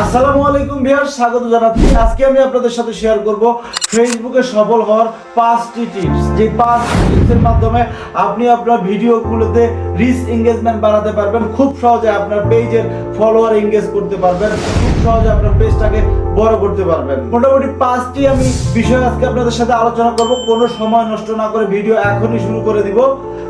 আসসালামু আলাইকুম ভিউয়ার্স, স্বাগত জানাচ্ছি। আজকে আমি আপনাদের সাথে শেয়ার করব ফেসবুকে সফল হওয়ার 5টি টিপস। যে 5টি টিপসের মাধ্যমে আপনি আপনার ভিডিওগুলোতে রিচ এঙ্গেজমেন্ট বাড়াতে পারবেন, খুব সহজে আপনার পেজের ফলোয়ার এঙ্গেজ করতে পারবেন, খুব সহজে আপনার পেজটাকে বড় করতে পারবেন। মোটামুটি 5টি আমি বিষয় আজকে আপনাদের সাথে আলোচনা করব। কোনো সময় নষ্ট না করে ভিডিও এখনই শুরু করে দিব।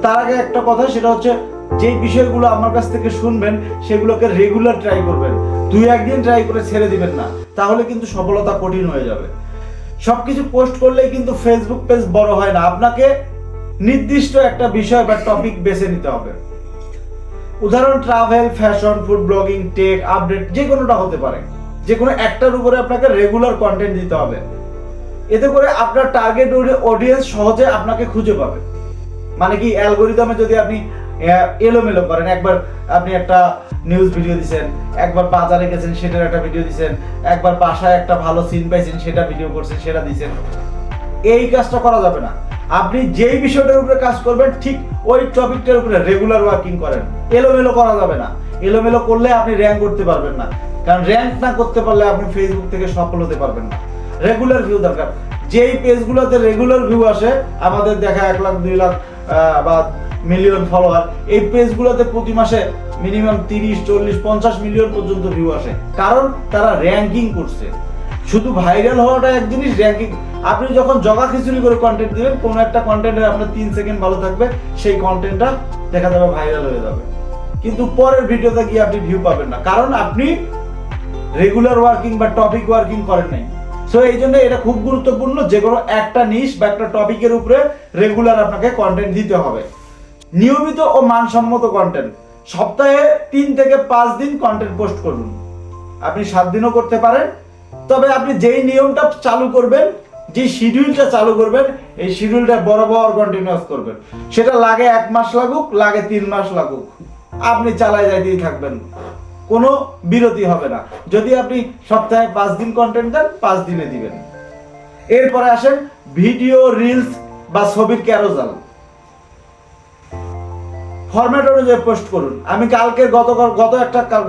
তার আগে একটা কথা, সেটা হচ্ছে যে বিষয়গুলো আমার কাছ থেকে শুনবেন সেগুলোকে রেগুলার ট্রাই করবেন। 2-1 দিন ট্রাই করে ছেড়ে দিবেন না, তাহলে কিন্তু সফলতা কঠিন হয়ে যাবে। সবকিছু পোস্ট করলেই কিন্তু ফেসবুক পেজ বড় হয় না, আপনাকে নির্দিষ্ট একটা বিষয় বা টপিক বেছে নিতে হবে। উদাহরণ travel, fashion, food blogging, tech, update, যে কোনোটা হতে পারে। যে কোনো একটার উপরে আপনাকে রেগুলার কন্টেন্ট দিতে হবে। এতে করে আপনার টার্গেট অডিয়েন্স সহজে আপনাকে খুঁজে পাবে। মানে কি, অ্যালগোরিদমে যদি আপনি এলোমেলো করেন, একবার আপনি একটা নিউজ ভিডিও দিচ্ছেন, একবার বাজারে গেছেন সেটার একটা ভিডিও দিচ্ছেন, একবার বাসায় একটা ভালো সিন পাইছেন সেটা ভিডিও করছেন, সেটা দিচ্ছেন, এই কাজটা করা যাবে না। আপনি যেই বিষয়টার উপরে কাজ করবেন ঠিক ওই টপিকটার উপরে রেগুলার ওয়ার্কিং করেন। এলোমেলো করা যাবে না। এলোমেলো করলে আপনি র্যাঙ্ক করতে পারবেন না, কারণ র্যাঙ্ক না করতে পারলে আপনি ফেসবুক থেকে সফল হতে পারবেন না। রেগুলার ভিউ দরকার। যেই পেজগুলোতে রেগুলার ভিউ আসে, আমাদের দেখা 1 লাখ 2 লাখ বা মিলিয়ন ফলোয়ার, এই পেজগুলোতে প্রতি মাসে মিনিমাম 30, 40, 50 মিলিয়ন পর্যন্ত ভিউ আসে, কারণ তারা র্যাঙ্কিং করছে। শুধু ভাইরাল হওয়াটা এক জিনিস, র্যাঙ্কিং। আপনি যখন জগা খিচুড়ি করে কন্টেন্ট দিবেন, কোনো একটা কন্টেন্টের আপনার 3 সেকেন্ড ভালো থাকবে, সেই কন্টেন্টটা দেখা যাবে ভাইরাল হয়ে যাবে, কিন্তু পরের ভিডিওতে গিয়ে আপনি ভিউ পাবেন না, কারণ আপনি রেগুলার ওয়ার্কিং বা টপিক ওয়ার্কিং করেন নাই। সো এই জন্য এটা খুব গুরুত্বপূর্ণ, যে কোনো একটা নিশ বা একটা টপিকের উপরে রেগুলার আপনাকে কন্টেন্ট দিতে হবে। নিয়মিত ও মানসম্মত কন্টেন্ট। সপ্তাহে 3 থেকে 5 দিন কন্টেন্ট পোস্ট করুন। আপনি 7 দিনও করতে পারেন, তবে আপনি যেই নিয়মটা চালু করবেন, যে শিডিউলটা চালু করবেন, এই শিডিউলটা বরাবর কন্টিনিউয়াস করবেন। সেটা লাগে 1 মাস লাগুক, লাগে 3 মাস লাগুক, আপনি চালায় যাইতেই থাকবেন, কোনো বিরতি হবে না। যদি আপনি সপ্তাহে 5 দিন কন্টেন্ট দেন, 5 দিনে দিবেন। এরপরে আসেন ভিডিও, রিলস বা ছবির ক্যারোজাল। ফরম্যাট অনুযায়ী পোস্ট করুন। আমি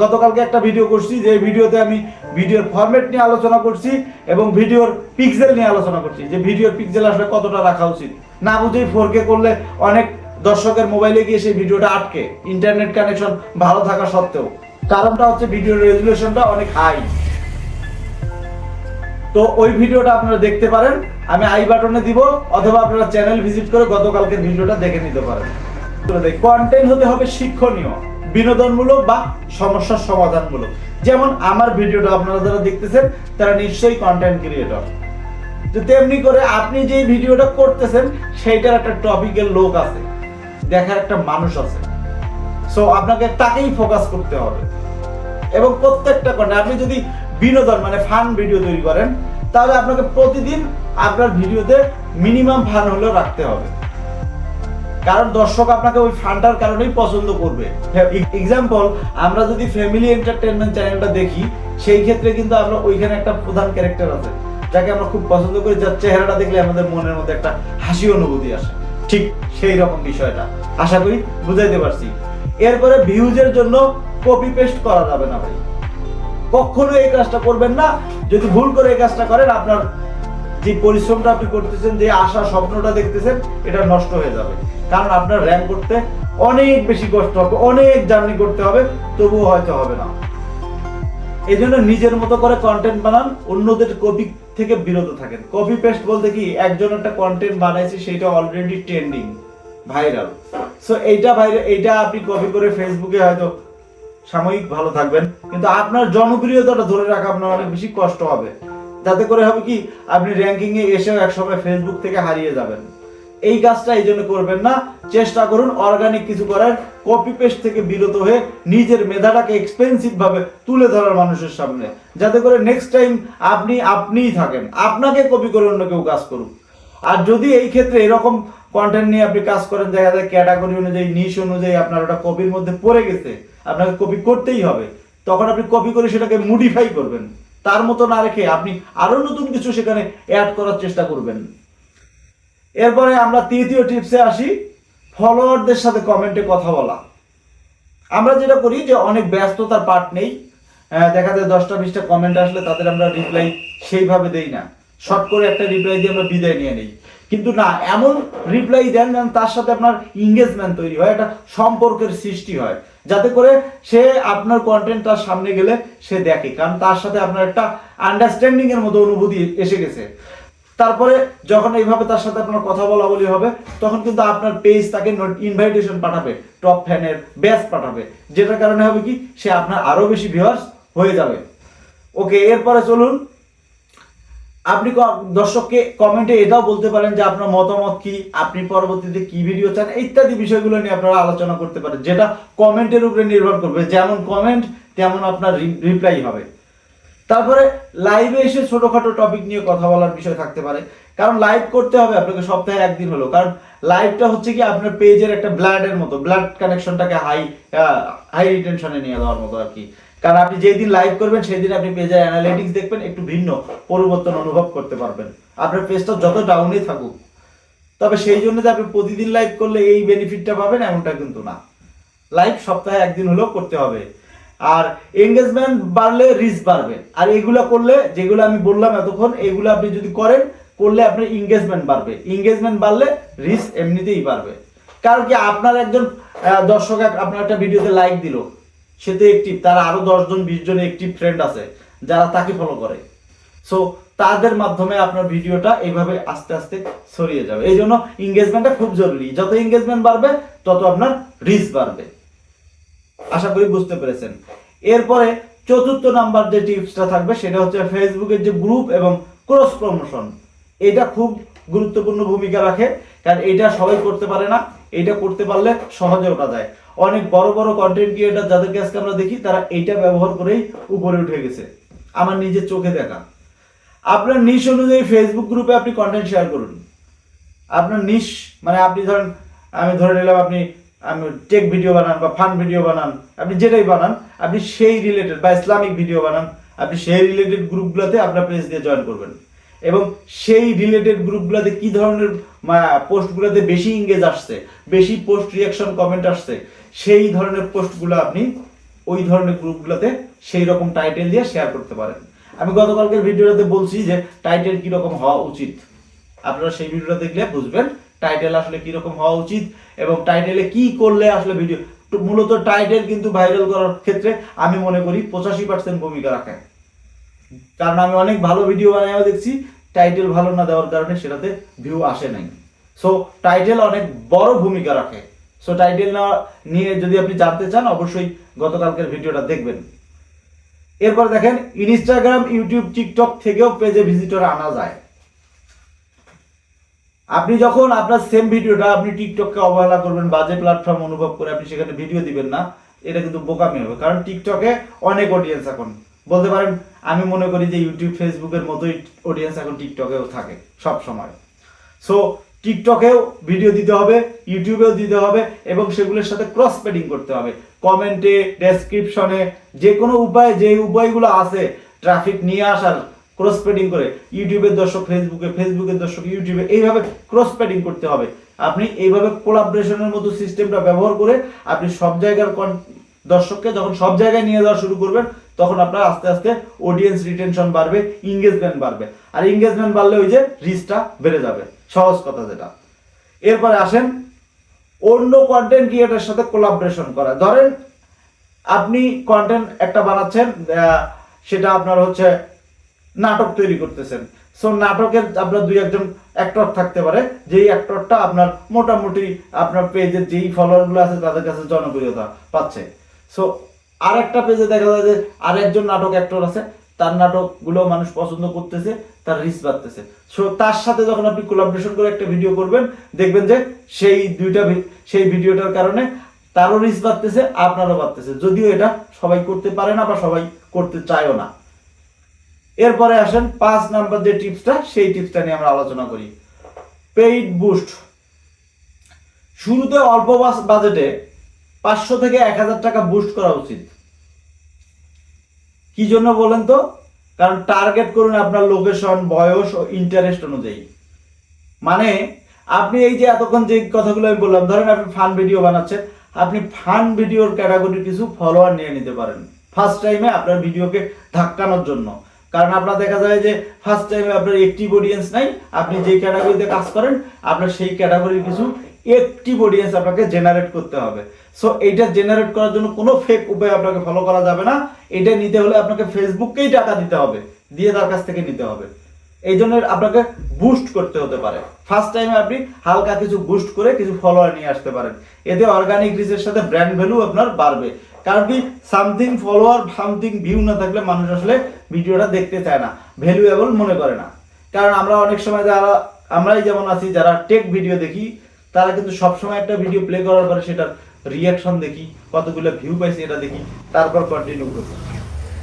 গতকালকে একটা ভিডিও করছি, যে ভিডিওতে আমি ভিডিওর ফরম্যাট নিয়ে আলোচনা করছি এবং ভিডিওর পিক্সেল নিয়ে আলোচনা করছি, যে ভিডিওর পিক্সেল আসলে কতটা রাখা উচিত। না বুঝেই 4K করলে অনেক দর্শকের মোবাইলে গিয়ে সেই ভিডিওটা আটকে, ইন্টারনেট কানেকশন ভালো থাকা সত্ত্বেও। কারণটা হচ্ছে ভিডিওর রেজুলেশনটা অনেক হাই। তো ওই ভিডিওটা আপনারা দেখতে পারেন, আমি আই বাটনে দিব, অথবা আপনারা চ্যানেল ভিজিট করে গতকালকের ভিডিওটা দেখে নিতে পারেন। কন্টেন্ট হতে হবে শিক্ষণীয়, বিনোদনমূলক বা সমস্যার সমাধানমূলক। যেমন আমার ভিডিওটা আপনারা যারা দেখতেছেন তারা নিশ্চয়ই কন্টেন্ট ক্রিয়েটর। তো তেমনি করে আপনি যে ভিডিওটা করতেছেন সেইটার একটা টপিকের লোক আছে, দেখার একটা মানুষ আছে। সো আপনাকে তাকেই ফোকাস করতে হবে। এবং প্রত্যেকটা কন্টেন্ট, আপনি যদি বিনোদন মানে ফান ভিডিও তৈরি করেন, তাহলে আপনাকে প্রতিদিন আপনার ভিডিওতে মিনিমাম ফান হলেও রাখতে হবে, কারণ দর্শক আপনাকে ওই ফানটার কারণেই পছন্দ করবে। এক্সাম্পল, আমরা যদি ফ্যামিলি এন্টারটেইনমেন্ট চ্যানেলটা দেখি, সেই ক্ষেত্রে কিন্তু আমরা ওইখানে একটা প্রধান ক্যারেক্টার আছে যাকে আমরা খুব পছন্দ করি, যার চেহারাটা দেখলে আমাদের মনের মধ্যে একটা হাসি অনুভূতি আসে। ঠিক সেই রকম বিষয়টা আশা করি বুঝাইতে পারছি। এরপরে ভিউজের জন্য কপি পেস্ট করা যাবে না ভাই, কখনো এই কাজটা করবেন না। যদি ভুল করে এই কাজটা করেন, আপনার যে পরিশ্রমটা আপনি করতেছেন, যে আশা স্বপ্নটা দেখতেছেন, এটা নষ্ট হয়ে যাবে। কারণ আপনার র্যাঙ্ক করতে অনেক বেশি কষ্ট হবে, অনেক জার্নি করতে হবে, তবুও হয়তো হবে না। এই জন্য নিজের মতো করে কন্টেন্ট বানান, অন্যদের কপি থেকে বিরত থাকেন। কপি পেস্ট বলতে কি, একজন একটা কন্টেন্ট বানাইছে, সেটা অলরেডি ট্রেন্ডিং, ভাইরাল। সো এইটা আপনি কপি করে ফেসবুকে হয়তো সাময়িক ভালো থাকবেন, কিন্তু আপনার জনপ্রিয়তাটা ধরে রাখা আপনার অনেক বেশি কষ্ট হবে। যাতে করে হবে কি, আপনি র্যাঙ্কিং এ এসেও একসময় ফেসবুক থেকে হারিয়ে যাবেন। এই কাজটা এই জন্য করবেন না। চেষ্টা করুন অর্গানিক কিছু করার, কপি পেস্ট থেকে বিরত হয়ে নিজের মেধাটাকে এক্সপেন্সিভ ভাবে তুলে ধরার মানুষের সামনে, যাতে করে নেক্সট টাইম আপনিই থাকেন, আপনাকে কপি করে অন্য কেউ কাজ করুক। আর যদি এই ক্ষেত্রে এরকম কন্টেন্ট নিয়ে আপনি কাজ করেন, দেখা যায় ক্যাটাগরি অনুযায়ী, নিশ অনুযায়ী আপনার ওটা কপির মধ্যে পড়ে গেছে, আপনাকে কপি করতেই হবে, তখন আপনি কপি করে সেটাকে মডিফাই করবেন, তার মতো না রেখে আপনি আরো নতুন কিছু সেখানে অ্যাড করার চেষ্টা করবেন। এরপরে আমরা তৃতীয় টিপসে আসি, ফলোয়ারদের সাথে কমেন্টে কথা বলা। আমরা যেটা করি, যে অনেক ব্যস্ততার পার্ট নেই, দেখা যায় 10টা 20টা কমেন্ট আসলে তাদের আমরা রিপ্লাই সেইভাবে দেই না, শর্ট করে একটা রিপ্লাই দিয়ে আমরা বিদায় নিয়ে নিই। কিন্তু না, এমন রিপ্লাই দেন যেন তার সাথে আপনার ইংগেজমেন্ট তৈরি হয়, একটা সম্পর্কের সৃষ্টি হয়, যাতে করে সে আপনার কন্টেন্ট তার সামনে গেলে সে দেখে, কারণ তার সাথে আপনার একটা আন্ডারস্ট্যান্ডিং এর মতো অনুভূতি এসে গেছে। তারপরে যখন এইভাবে তার সাথে আপনার কথা বলা বলি হবে, তখন কিন্তু আপনার পেজ তাকে ইনভাইটেশন পাঠাবে, টপ ফ্যানের ব্যাচ পাঠাবে, যেটার কারণে হবে কি সে আপনার আরো বেশি ভিউয়ার্স হয়ে যাবে। ওকে, এরপরে চলুন, আপনি দর্শককে কমেন্টে এটাও বলতে পারেন যে আপনার মতামত কি, আপনি পরবর্তীতে কি ভিডিও চান, ইত্যাদি বিষয়গুলো নিয়ে আপনারা আলোচনা করতে পারেন, যেটা কমেন্টের উপরে নির্ভর করবে, যেমন কমেন্ট তেমন আপনার রিপ্লাই হবে। তারপরে লাইভে এসে ছোটখাটো টপিক নিয়ে কথা বলার বিষয় থাকতে পারে, কারণ লাইভ করতে হবে আপনাকে সপ্তাহে একদিন হলো, কারণ লাইভটা হচ্ছে কি আপনার পেজের একটা ব্লাডের মতো, ব্লাড কানেকশনটাকে হাই রিটেনশনে নিয়ে দেওয়ার মতো আর কি। কারণ আপনি যেই দিন লাইভ করবেন সেই দিন আপনি পেজের অ্যানালিটিক্স দেখবেন, একটু ভিন্ন পরিবর্তন অনুভব করতে পারবেন, আপনার পেজটা যত ডাউনে থাকুক। তবে সেই জন্য যে আপনি প্রতিদিন লাইভ করলে এই বেনিফিটটা পাবেন এমনটা কিন্তু না, লাইভ সপ্তাহে একদিন হলেও করতে হবে। আর এঙ্গেজমেন্ট বাড়লে রিচ বাড়বে, আর এগুলো করলে, যেগুলো আমি বললাম এতক্ষণ, এগুলো আপনি যদি করেন, করলে আপনার এঙ্গেজমেন্ট বাড়বে, এঙ্গেজমেন্ট বাড়লে রিচ এমনিতেই বাড়বে। কারণ কি আপনার একজন দর্শক আপনার একটা ভিডিওতে লাইক দিল, সে তো অ্যাক্টিভ, তার আরো 10 জন 20 জন অ্যাক্টিভ ফ্রেন্ড আছে যারা তাকে ফলো করে, সো তাদের মাধ্যমে আপনার ভিডিওটা এইভাবে আস্তে আস্তে ছড়িয়ে যাবে। এই জন্য এঙ্গেজমেন্টটা খুব জরুরি, যত এঙ্গেজমেন্ট বাড়বে তত আপনার রিচ বাড়বে। আশা করি বুঝতে পেরেছেন। এরপরে চতুর্থ নাম্বার যে টিপসটা থাকবে সেটা হচ্ছে ফেসবুকের যে গ্রুপ এবং ক্রস প্রমোশন। এটা খুব গুরুত্বপূর্ণ ভূমিকা রাখে, কারণ এটা সবাই করতে পারে না, এটা করতে পারলে সহজে ওঠা যায়। অনেক বড় বড় কন্টেন্ট ক্রিয়েটর যাদেরকে আজকে আমরা দেখি, তারা এইটা ব্যবহার করেই উপরে উঠে গেছে, আমার নিজের চোখে দেখা। আপনার নিশ অনুযায়ী ফেসবুক গ্রুপে আপনি কন্টেন্ট শেয়ার করুন। আপনার নিশ মানে আপনি ধরেন, আমি ধরে নিলাম আপনি টেক ভিডিও বানান বা ফান ভিডিও বানান, আপনি যেটাই বানান, আপনি সেই রিলেটেড বা ইসলামিক ভিডিও বানান, আপনি সেই রিলেটেড গ্রুপগুলোতে আপনার পেজ দিয়ে জয়েন করবেন, এবং সেই রিলেটেড গ্রুপগুলোতে কি ধরনের পোস্টগুলোতে বেশি এঙ্গেজ আসছে, বেশি পোস্ট রিয়াকশন কমেন্ট আসছে, সেই ধরনের পোস্টগুলো আপনি ওই ধরনের গ্রুপগুলোতে সেই রকম টাইটেল দিয়ে শেয়ার করতে পারেন। আমি গতকালকের ভিডিওটাতে বলছি যে টাইটেল কিরকম হওয়া উচিত, আপনারা সেই ভিডিওটা দেখলে বুঝবেন টাইটেল আসলে কিরকম হওয়া উচিত, এবং টাইটেলে কি করলে আসলে ভিডিও, মূলত টাইটেল কিন্তু ভাইরাল করার ক্ষেত্রে আমি মনে করি 85% ভূমিকা রাখে। কারণ আমি অনেক ভালো ভিডিও বানাইও দেখছি, টাইটেল ভালো না দেওয়ার কারণে সেটাতে ভিউ আসে নাই। সো টাইটেল অনেক বড় ভূমিকা রাখে। সো টাইটেল নিয়ে যদি আপনি জানতে চান, অবশ্যই গতকালকের ভিডিওটা দেখবেন। এরপর দেখেন, ইনস্টাগ্রাম, ইউটিউব, টিকটক থেকেও পেজে ভিজিটর আনা যায়। আপনি যখন আপনার সেম ভিডিওটা আপনি টিকটককে অবহেলা করবেন, বাজে প্ল্যাটফর্ম অনুভব করে আপনি সেখানে ভিডিও দিবেন না, এটা কিন্তু বোকামি হবে। কারণ টিকটকে অনেক অডিয়েন্স এখন, বলতে পারেন আমি মনে করি যে ইউটিউব ফেসবুকের মতোই অডিয়েন্স এখন টিকটকেও থাকে সব সময়। সো টিকটকেও ভিডিও দিতে হবে, ইউটিউবেও দিতে হবে, এবং সেগুলোর সাথে ক্রস পেডিং করতে হবে, কমেন্টে, ডেসক্রিপশনে, যে কোনো উপায়, যে উপায়গুলো আছে ট্রাফিক নিয়ে আসার, ক্রস পেডিং করে, ইউটিউবের দর্শক ফেসবুকে, ফেসবুকের দর্শক ইউটিউবে, এইভাবে ক্রস পেডিং করতে হবে। আপনি এইভাবে কোলাবরেশনের মতো সিস্টেমটা ব্যবহার করে আপনি সব জায়গার দর্শককে যখন সব জায়গায় নিয়ে যাওয়া শুরু করবেন, তখন আপনার আস্তে আস্তে অডিয়েন্স রিটেনশন বাড়বে, এঙ্গেজমেন্ট বাড়বে, আর এঙ্গেজমেন্ট বাড়লে ওই যে রিচটা বেড়ে যাবে, সহজ কথা যেটা। এরপরে আসেন অন্য কন্টেন্ট ক্রিয়েটরের সাথে কোলাবরেশন করা। ধরেন আপনি কন্টেন্ট একটা বানাচ্ছেন, সেটা আপনার হচ্ছে নাটক তৈরি করতেছেন। সো নাটকের আপনার 2-1 জন অ্যাক্টর থাকতে পারে, যেই অ্যাক্টরটা আপনার মোটামুটি আপনার পেজের যেই ফলোয়ারগুলো আছে তাদের কাছে জনপ্রিয়তা পাচ্ছে। সো আরেকটা পেজে দেখা যায় যে আরেকজন নাটক অ্যাক্টর আছে, তার নাটকগুলো মানুষ পছন্দ করতেছে, তার রিচ বাড়তেছে। সো তার সাথে যখন আপনি কোলাবরেশন করে একটা ভিডিও করবেন, দেখবেন যে সেই ভিডিওটার কারণে তারও রিচ বাড়তেছে, আপনারও বাড়তেছে, যদিও এটা সবাই করতে পারে না বা সবাই করতে চায়ও না। এরপরে আসেন 5 নাম্বার যে টিপসটা, সেই টিপসটা নিয়ে আমরা আলোচনা করি, পেইড বুস্ট। শুরুতে অল্প বাজেটে 500 থেকে 1000 টাকা বুস্ট করা উচিত। কি জন্য বলেন তো? কারণ টার্গেট করুন আপনার লোকেশন, বয়স ও ইন্টারেস্ট অনুযায়ী। মানে আপনি এই যে এতক্ষণ যে কথাগুলো আমি বললাম, ধরেন আপনি ফান ভিডিও বানাচ্ছেন, আপনি ফান ভিডিওর ক্যাটাগরির কিছু ফলোয়ার নিয়ে নিতে পারেন, ফার্স্ট টাইমে আপনার ভিডিওকে ধাক্কানোর জন্য। কারণ আপনার দেখা যায় যে ফার্স্ট টাইমে আপনার অ্যাক্টিভ অডিয়েন্স নাই, আপনি যে ক্যাটাগরিতে কাজ করেন আপনার সেই ক্যাটাগরির কিছু অ্যাক্টিভ অডিয়েন্স আপনাকে জেনারেট করতে হবে। সো এইটা জেনারেট করার জন্য কোনো ফেক উপায় আপনাকে ফলো করা যাবে না। এটা নিতে হলে আপনাকে ফেসবুককেই টাকা দিতে হবে, দিয়ে তার কাছ থেকে নিতে হবে। এই জন্য আপনাকে বুস্ট করতে হতে পারে। ফার্স্ট টাইমে আপনি হালকা কিছু বুস্ট করে কিছু ফলোয়ার নিয়ে আসতে পারেন, এতে অর্গানিক রিচের সাথে ব্র্যান্ড ভ্যালু আপনার বাড়বে। কারণ কি সামথিং ফলোয়ার সামথিং ভিউ না থাকলে মানুষ আসলে ভিডিওটা দেখতে চায় না, ভ্যালুয়েবল মনে করে না। কারণ আমরা অনেক সময় যারা আমরাই যেমন আছি যারা টেক ভিডিও দেখি, তারা কিন্তু সবসময় একটা ভিডিও প্লে করার পরে সেটার রিয়াকশন দেখি, কতগুলো ভিউ পাইছি এটা দেখি, তারপর কন্টিনিউ করি।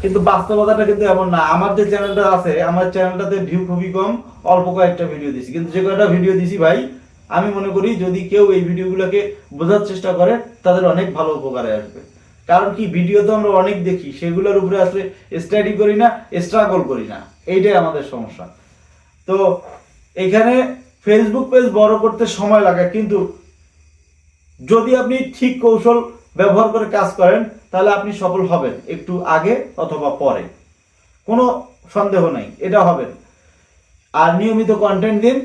কিন্তু বাস্তবতাটা কিন্তু এমন না। আমার যে চ্যানেলটা আছে, আমার চ্যানেলটাতে ভিউ খুবই কম, অল্প কয়েকটা ভিডিও দিছি, কিন্তু যে কয়েকটা ভিডিও দিছি ভাই, আমি মনে করি যদি কেউ এই ভিডিওগুলোকে বোঝার চেষ্টা করে তাদের অনেক ভালো উপকারে আসবে। কারণ কি ভিডিও তো আমরা অনেক দেখি, সেগুলোর উপরে আসলে স্টাডি করি না, স্ট্রাগল করি না, এইটাই আমাদের সমস্যা। তো এখানে ফেসবুক পেজ বড় করতে সময় লাগে, কিন্তু যদি আপনি ঠিক কৌশল ব্যবহার করে কাজ করেন তাহলে আপনি সফল হবেন, একটু আগে অথবা পরে, কোনো সন্দেহ নাই, এটা হবেন। আর নিয়মিত কন্টেন্ট দিন,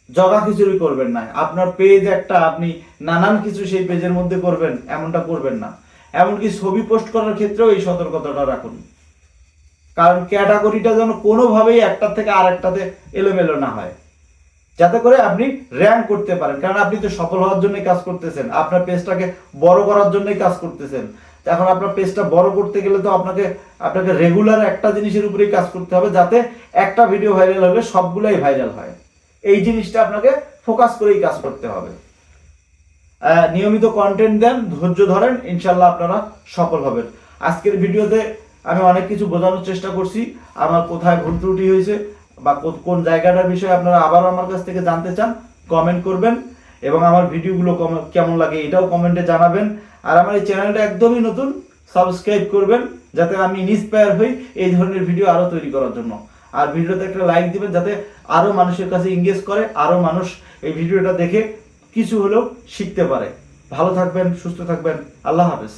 জগা খিচুড়ি করবেন না। আপনার পেজ একটা, আপনি নানান কিছু সেই পেজের মধ্যে করবেন এমনটা করবেন না। এমনকি ছবি পোস্ট করার ক্ষেত্রেও এই সতর্কতাটা রাখুন, কারণ ক্যাটাগরিটা যেন কোনোভাবেই একটার থেকে আরেকটাতে এলোমেলো না হয়, যাতে করে আপনি র্যাঙ্ক করতে পারেন। কারণ আপনি তো সফল হওয়ার জন্যই কাজ করতেছেন, আপনার পেজটাকে বড় করার জন্যই কাজ করতেছেন। এখন আপনার পেজটা বড় করতে গেলে তো আপনাকে রেগুলার একটা জিনিসের উপরেই কাজ করতে হবে, যাতে একটা ভিডিও ভাইরাল হলে সবগুলাই ভাইরাল হয়। এই জিনিসটা আপনাকে ফোকাস করেই কাজ করতে হবে। নিয়মিত কন্টেন্ট দেন, ধৈর্য ধরেন, ইনশাল্লাহ আপনারা সফল হবেন। আজকের ভিডিওতে আমি অনেক কিছু বোঝানোর চেষ্টা করছি, আমার কোথায় ভুল ত্রুটি হয়েছে বা কোন জায়গাটার বিষয়ে আপনারা আবারও আমার কাছ থেকে জানতে চান, কমেন্ট করবেন। এবং আমার ভিডিওগুলো কেমন লাগে এটাও কমেন্টে জানাবেন। আর আমার এই চ্যানেলটা একদমই নতুন, সাবস্ক্রাইব করবেন যাতে আমি ইন্সপায়ার হই এই ধরনের ভিডিও আরও তৈরি করার জন্য। আর ভিডিওতে একটা লাইক দিবেন যাতে আরও মানুষের কাছে এঙ্গেজ করে, আরও মানুষ এই ভিডিওটা দেখে কিছু হলেও শিখতে পারে। ভালো থাকবেন, সুস্থ থাকবেন, আল্লাহ হাফেজ।